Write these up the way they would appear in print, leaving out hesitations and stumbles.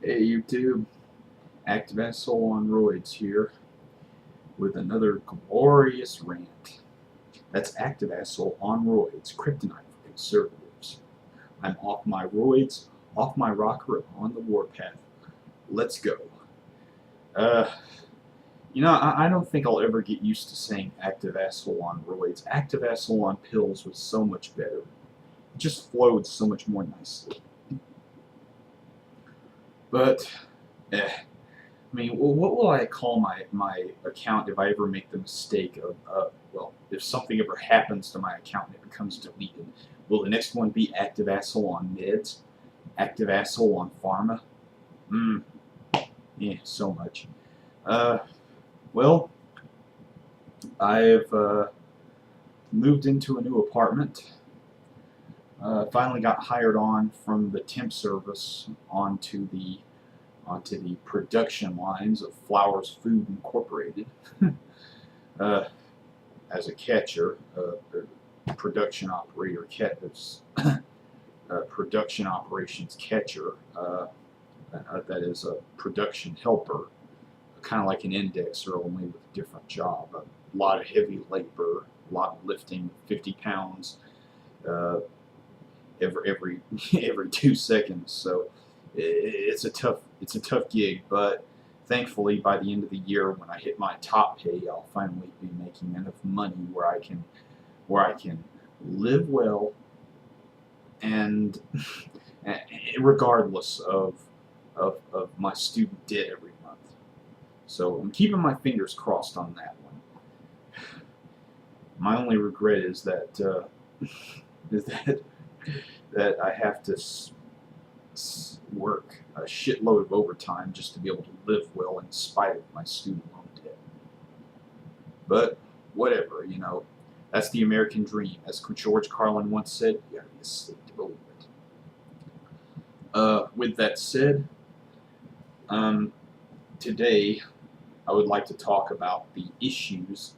Hey YouTube, Active Asshole on Roids here with another glorious rant. That's Active Asshole on Roids, kryptonite for conservatives. I'm off my roids, off my rocker, and on the warpath. Let's go. Uh, I don't think I'll ever get used to saying Active Asshole on Roids. Active Asshole on pills was so much better. It just flowed so much more nicely. But, I mean, what will I call my account if I ever make the mistake of, well, if something ever happens to my account and it becomes deleted? Will the next one be Active Asshole on Meds? Active Asshole on Pharma? Yeah, so much. Well, I've moved into a new apartment. Finally got hired on from the temp service onto the production lines of Flowers Food Incorporated as a catcher, production operator, production operations catcher. That is a production helper, kind of like an indexer, only with a different job. A lot of heavy labor, a lot of lifting, 50 pounds every 2 seconds. So it's a tough gig, but thankfully by the end of the year, when I hit my top pay, I'll finally be making enough money where I can live well, and regardless of my student debt every month. So I'm keeping my fingers crossed on that one. My only regret is that that I have to work a shitload of overtime just to be able to live well in spite of my student loan debt. But whatever, that's the American dream. As George Carlin once said, you gotta be asleep to believe it. With that said, today I would like to talk about the issues.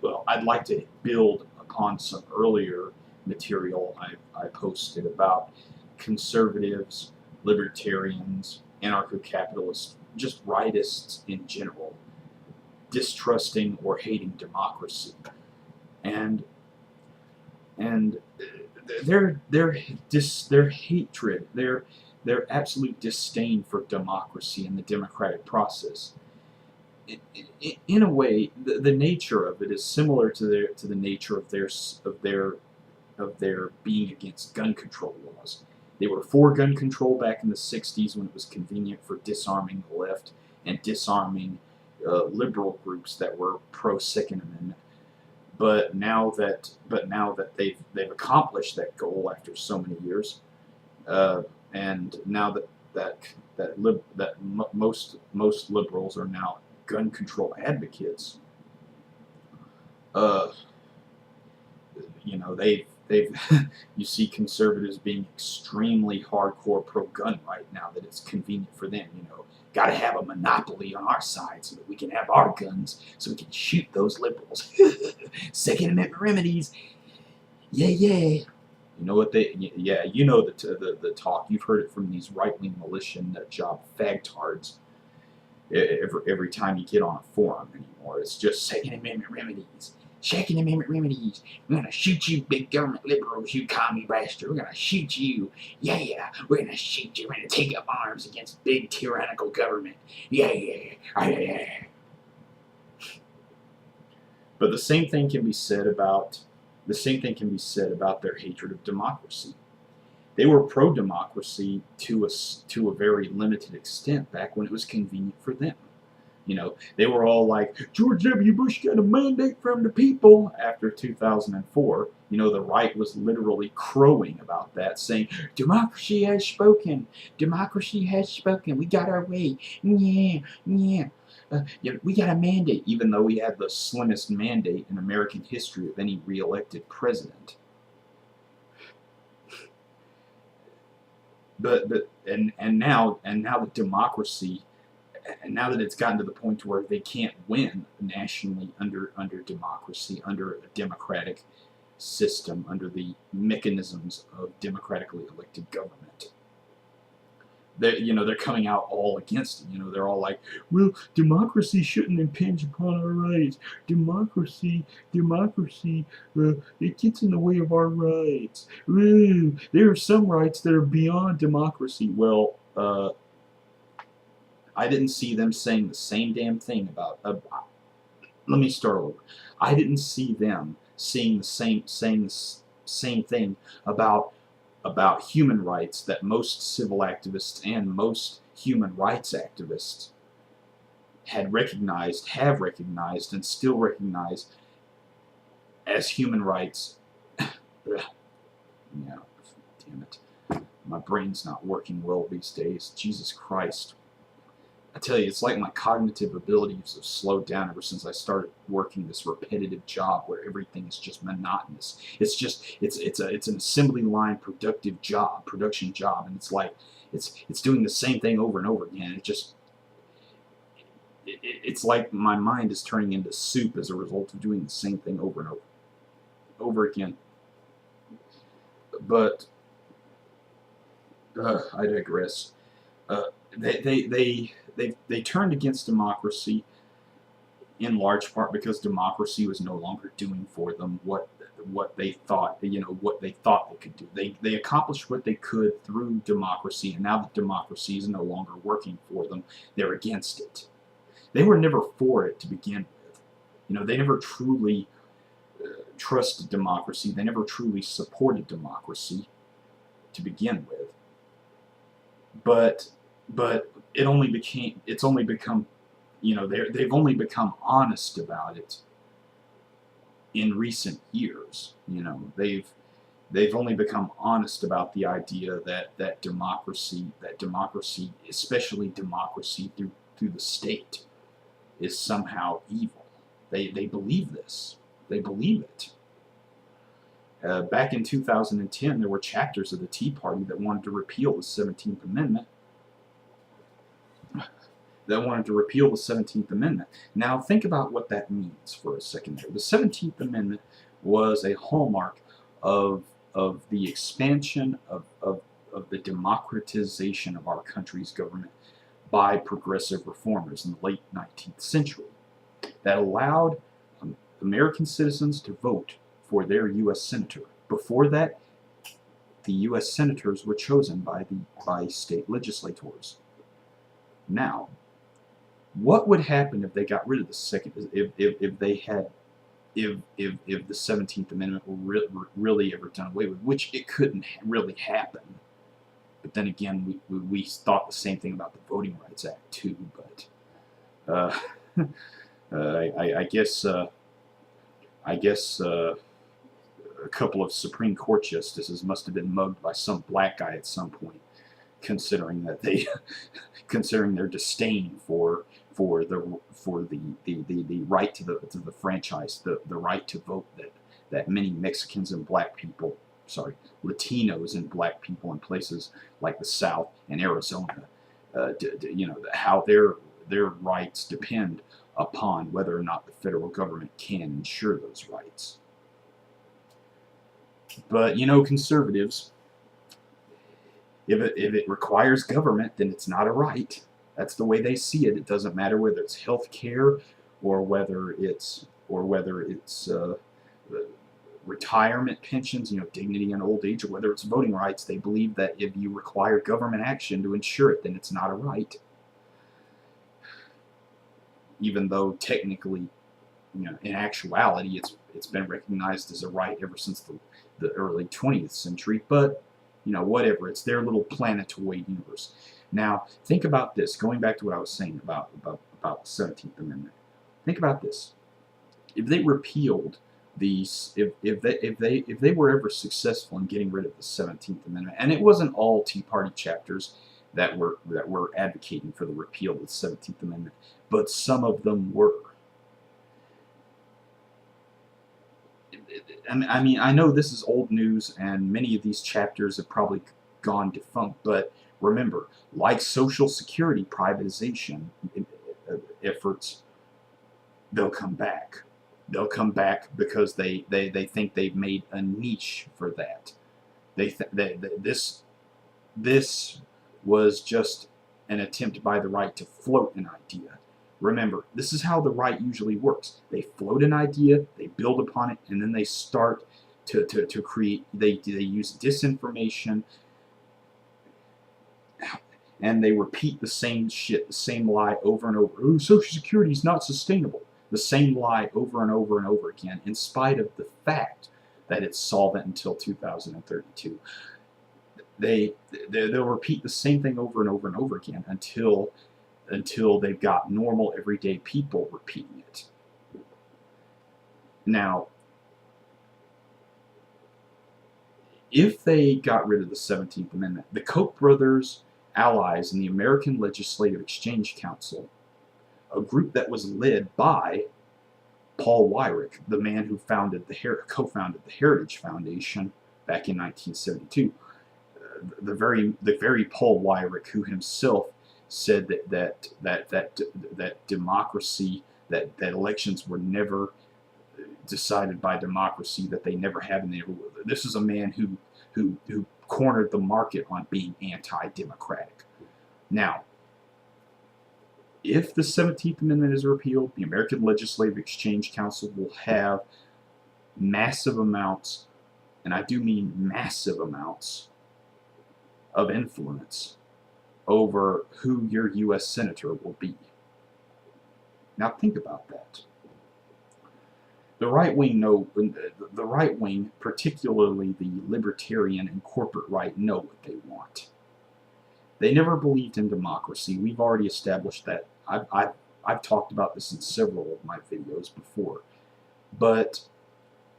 Well, I'd like to build upon some earlier material I posted about conservatives, libertarians, anarcho-capitalists, just rightists in general, distrusting or hating democracy, and their hatred, their absolute disdain for democracy and the democratic process. In a way, the nature of it is similar to the nature of their being against gun control laws. They were for gun control back in the 60s when it was convenient for disarming the left and disarming liberal groups that were pro-Second Amendment. But now that they've accomplished that goal after so many years, and now that most liberals are now gun control advocates, they've you see conservatives being extremely hardcore pro-gun right now that it's convenient for them. Got to have a monopoly on our side so that we can have our guns, so we can shoot those liberals. Second Amendment remedies, yeah. You know what the talk. You've heard it from these right-wing militia nut job fagtards. Every time you get on a forum anymore, it's just Second Amendment remedies. Second Amendment remedies. We're gonna shoot you, big government liberals, you commie bastard. We're gonna shoot you. Yeah. We're gonna shoot you. We're gonna take up arms against big tyrannical government. Yeah. But the same thing can be said about their hatred of democracy. They were pro-democracy to a very limited extent back when it was convenient for them. They were all like, George W. Bush got a mandate from the people after 2004. The right was literally crowing about that, saying, democracy has spoken. Democracy has spoken. We got our way. Yeah. We got a mandate, even though we had the slimmest mandate in American history of any re-elected president. But now the democracy, and now that it's gotten to the point where they can't win nationally under democracy, under a democratic system, under the mechanisms of democratically elected government, they're coming out all against it. They're all like, well, democracy shouldn't impinge upon our rights. Democracy, it gets in the way of our rights. There are some rights that are beyond democracy. Well, I didn't see them saying the same damn thing about. Let me start over. I didn't see them saying the same thing about human rights that most civil activists and most human rights activists have recognized, and still recognize as human rights. Yeah, damn it. My brain's not working well these days. Jesus Christ. I tell you, it's like my cognitive abilities have slowed down ever since I started working this repetitive job where everything is just monotonous. It's an assembly line production job, and it's like it's doing the same thing over and over again. It's like my mind is turning into soup as a result of doing the same thing over and over again. But I digress. They turned against democracy in large part because democracy was no longer doing for them what they thought they could do. They accomplished what they could through democracy, and now that democracy is no longer working for them, they're against it. They were never for it to begin with. They never truly trusted democracy. They never truly supported democracy to begin with. But it's only become they've only become honest about it in recent years. They've only become honest about the idea that democracy, especially democracy through the state, is somehow evil. They believe this. They believe it. Back in 2010, there were chapters of the Tea Party that wanted to repeal the 17th Amendment. Now think about what that means for a second there. The 17th Amendment was a hallmark of the expansion of the democratization of our country's government by progressive reformers in the late 19th century that allowed American citizens to vote for their U.S. senator. Before that, the U.S. senators were chosen by state legislators. Now, what would happen if they got rid of the if the 17th Amendment were really ever done away with, which it couldn't really happen. But then again, we thought the same thing about the Voting Rights Act too. But I guess a couple of Supreme Court justices must have been mugged by some black guy at some point, considering their disdain for the right to the franchise, the right to vote that many Mexicans and Latinos and black people in places like the South and Arizona, how their rights depend upon whether or not the federal government can ensure those rights. But conservatives, if it requires government, then it's not a right. That's the way they see it. It doesn't matter whether it's health care or whether it's retirement pensions, dignity in old age, or whether it's voting rights. They believe that if you require government action to ensure it, then it's not a right. Even though technically, in actuality, it's been recognized as a right ever since the early 20th century. But whatever. It's their little planetoid universe. Now, think about this. Going back to what I was saying about the 17th Amendment. Think about this. If they repealed these, if they were ever successful in getting rid of the 17th Amendment, and it wasn't all Tea Party chapters that were advocating for the repeal of the 17th Amendment, but some of them were. I mean, I know this is old news, and many of these chapters have probably gone defunct, but remember, like Social Security privatization efforts, they'll come back. They'll come back because they think they've made a niche for that. This was just an attempt by the right to float an idea. Remember, this is how the right usually works. They float an idea, they build upon it, and then they start to create, they use disinformation, and they repeat the same shit, the same lie over and over. Oh, Social Security is not sustainable. The same lie over and over and over again, in spite of the fact that it's solvent until 2032. They'll repeat the same thing over and over and over again until they've got normal everyday people repeating it. Now, if they got rid of the 17th Amendment, the Koch brothers' allies in the American Legislative Exchange Council, a group that was led by Paul Weyrich, the man who co-founded the Heritage Foundation back in 1972, the very Paul Weyrich who himself said that democracy, that elections were never decided by democracy, that they never have, and this is a man who cornered the market on being anti-democratic. Now, if the 17th Amendment is repealed, the American Legislative Exchange Council will have massive amounts, and I do mean massive amounts, of influence over who your U.S. Senator will be. Now think about that. The right wing, particularly the libertarian and corporate right, know what they want. They never believed in democracy. We've already established that. I've talked about this in several of my videos before. But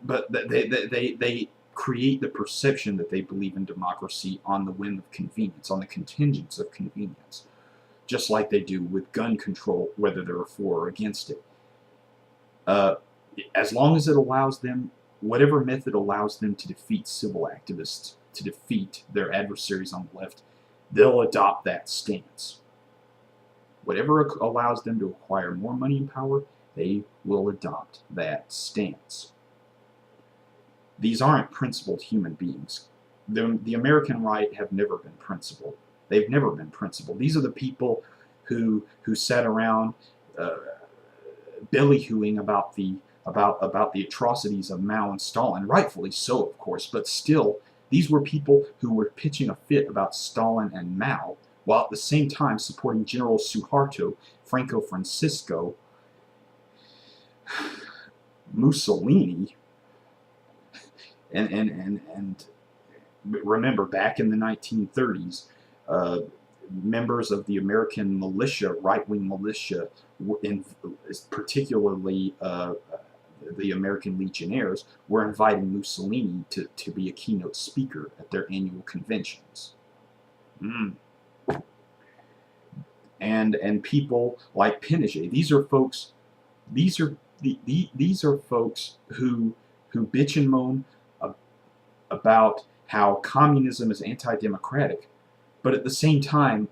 they create the perception that they believe in democracy on the whim of convenience, on the contingents of convenience, just like they do with gun control, whether they're for or against it. As long as it allows them, whatever method allows them to defeat civil activists, to defeat their adversaries on the left, they'll adopt that stance. Whatever allows them to acquire more money and power, they will adopt that stance. These aren't principled human beings. The American right have never been principled. They've never been principled. These are the people who sat around belly-hooing about the atrocities of Mao and Stalin, rightfully so, of course, but still, these were people who were pitching a fit about Stalin and Mao, while at the same time supporting General Suharto, Franco Francisco, Mussolini, and remember, back in the 1930s, members of the American militia, right-wing militia, particularly the American Legionnaires, were inviting Mussolini to be a keynote speaker at their annual conventions. And people like Pinochet. These are folks. These are folks who bitch and moan about how communism is anti-democratic, but at the same time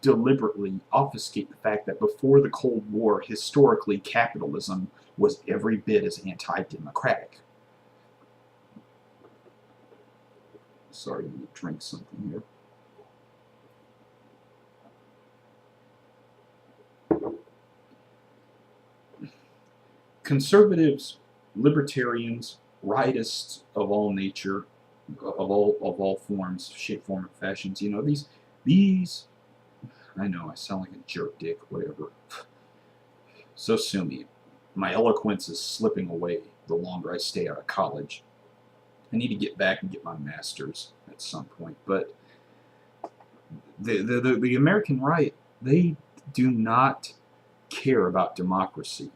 deliberately obfuscate the fact that before the Cold War, historically, capitalism was every bit as anti-democratic. Sorry, let me drink something here. Conservatives, libertarians, rightists of all nature, of all forms, shape, form, and fashions. You know, these. I know I sound like a jerk dick, whatever. So sue me. My eloquence is slipping away the longer I stay out of college. I need to get back and get my master's at some point. But the American right, they do not care about democracy.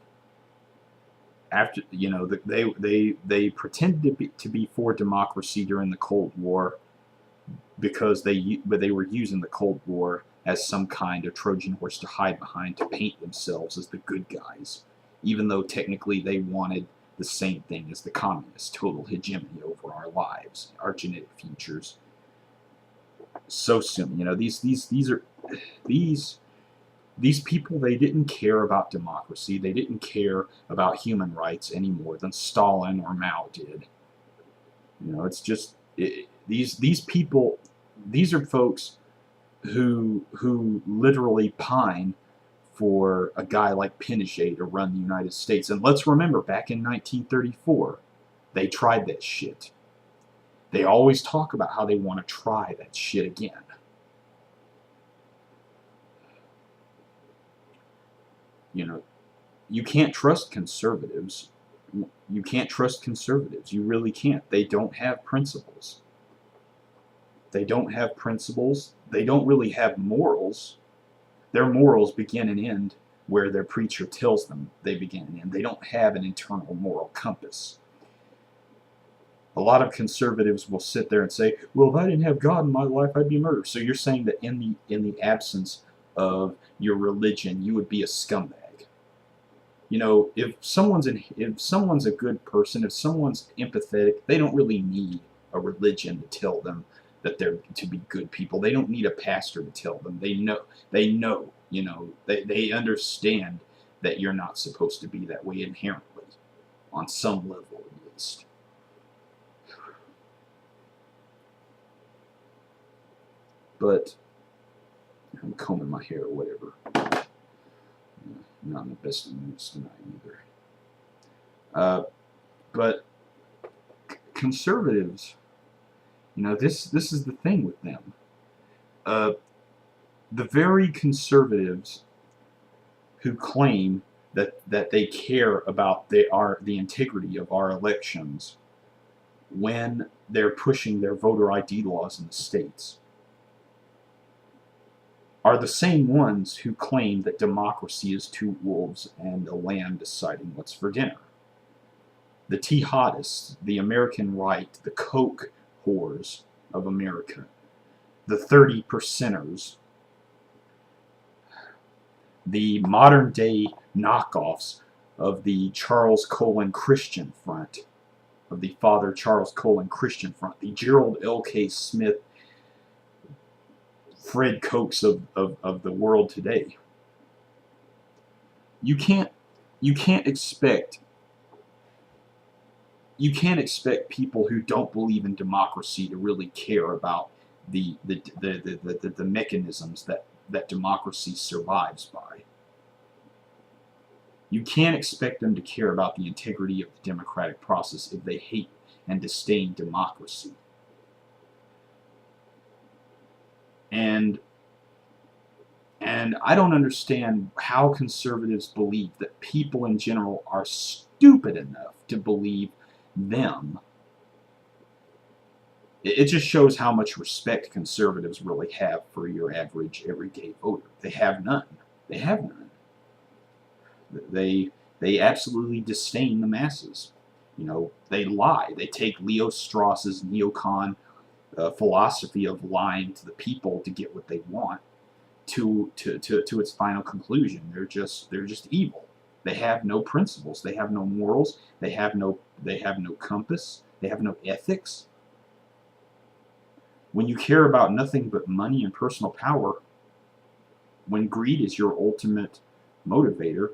After, you know, they pretended to be for democracy during the Cold War because they were using the Cold War as some kind of Trojan horse to hide behind, to paint themselves as the good guys, even though technically they wanted the same thing as the communists: total hegemony over our lives, our genetic futures. So soon, you know, these people, they didn't care about democracy. They didn't care about human rights any more than Stalin or Mao did. You know, it's just these people these are folks who literally pine for a guy like Pinochet to run the United States. And let's remember, back in 1934, they tried that shit. They always talk about how they want to try that shit again. You know, you can't trust conservatives. You can't trust conservatives. You really can't. They don't have principles. They don't have principles. They don't really have morals. Their morals begin and end where their preacher tells them they begin and end. They don't have an internal moral compass. A lot of conservatives will sit there and say, well, if I didn't have God in my life, I'd be murdered. So you're saying that in the absence of your religion, you would be a scumbag. You know, if someone's a good person, if someone's empathetic, they don't really need a religion to tell them that they're to be good people. They don't need a pastor to tell them. They know, you know, they understand that you're not supposed to be that way inherently, on some level at least. But I'm combing my hair or whatever. Not in the best of moods tonight either. But conservatives, you know, this is the thing with them. The very conservatives who claim that they care about the integrity of our elections when they're pushing their voter ID laws in the states are the same ones who claim that democracy is two wolves and a lamb deciding what's for dinner. The jihadists, the American right, the coke whores of America, the 30%ers, the modern day knockoffs of the Charles Colin Christian Front, of the Father Charles Colin Christian Front, the Gerald L.K. Smith, Fred Kochs of the world today. You can't expect people who don't believe in democracy to really care about the mechanisms that democracy survives by. You can't expect them to care about the integrity of the democratic process if they hate and disdain democracy. And I don't understand how conservatives believe that people in general are stupid enough to believe them. It just shows how much respect conservatives really have for your average everyday voter. They have none. They have none. They absolutely disdain the masses. You know, they lie. They take Leo Strauss's neocon philosophy of lying to the people to get what they want to its final conclusion. They're just evil. They have no principles. They have no morals. They have no compass. They have no ethics. When you care about nothing but money and personal power, when greed is your ultimate motivator,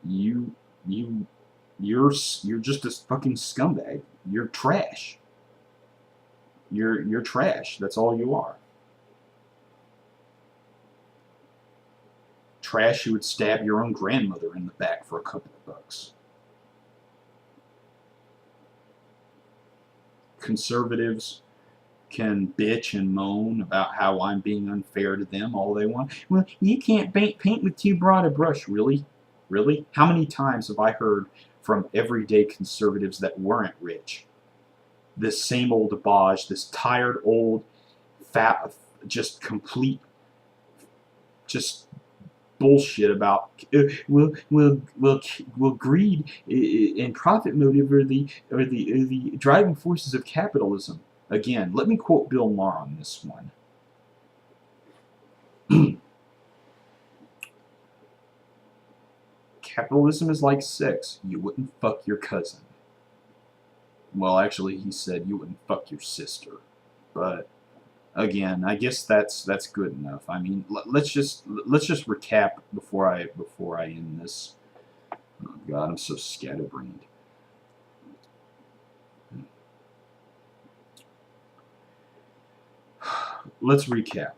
you're just a fucking scumbag. You're trash. You're trash. That's all you are. Trash who would stab your own grandmother in the back for a couple of bucks. Conservatives can bitch and moan about how I'm being unfair to them all they want. Well, you can't paint with too broad a brush. Really? Really? How many times have I heard from everyday conservatives that weren't rich this same old debauch, this tired old fat, just complete, just bullshit about will greed and profit motive are the driving forces of capitalism. Again, let me quote Bill Maher on this one. Capitalism is like sex. You wouldn't fuck your cousin. Well, actually, he said you wouldn't fuck your sister. But again, I guess that's good enough. I mean, let's just recap before I end this. Oh God, I'm so scatterbrained. let's recap.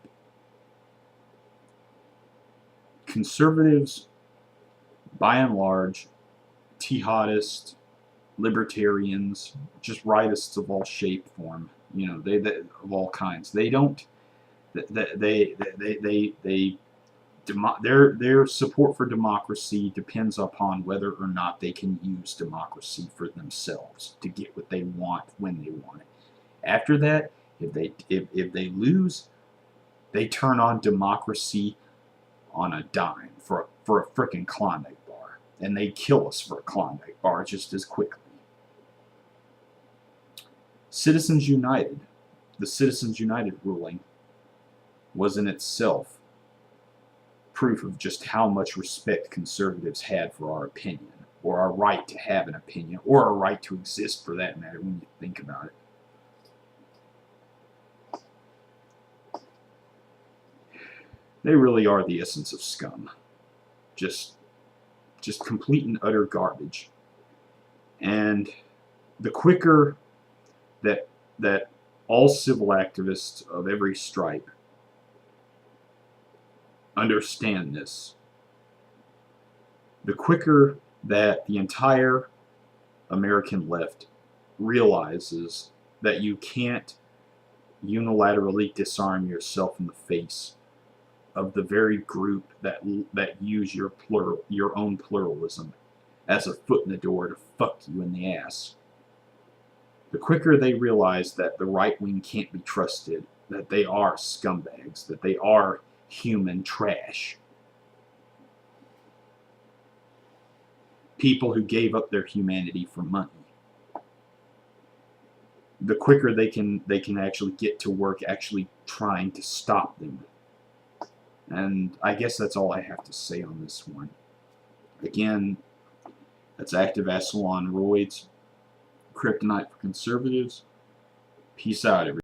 Conservatives, by and large, jihadists, libertarians, just rightists of all shape, form, they of all kinds. They don't. Their support for democracy depends upon whether or not they can use democracy for themselves to get what they want when they want it. After that, if they lose, they turn on democracy on a dime for a frickin' Klondike bar, and they kill us for a Klondike bar just as quickly. Citizens United, the Citizens United ruling, was in itself proof of just how much respect conservatives had for our opinion, or our right to have an opinion, or our right to exist for that matter when you think about it. They really are the essence of scum. Just complete and utter garbage. And the quicker that all civil activists of every stripe understand this, the quicker that the entire American left realizes that you can't unilaterally disarm yourself in the face of the very group that use your own pluralism as a foot in the door to fuck you in the ass. The quicker they realize that the right wing can't be trusted, that they are scumbags, that they are human trash, people who gave up their humanity for money, the quicker they can actually get to work actually trying to stop them. And I guess that's all I have to say on this one. Again, that's Active Acid on roids, kryptonite for conservatives. Peace out, everybody.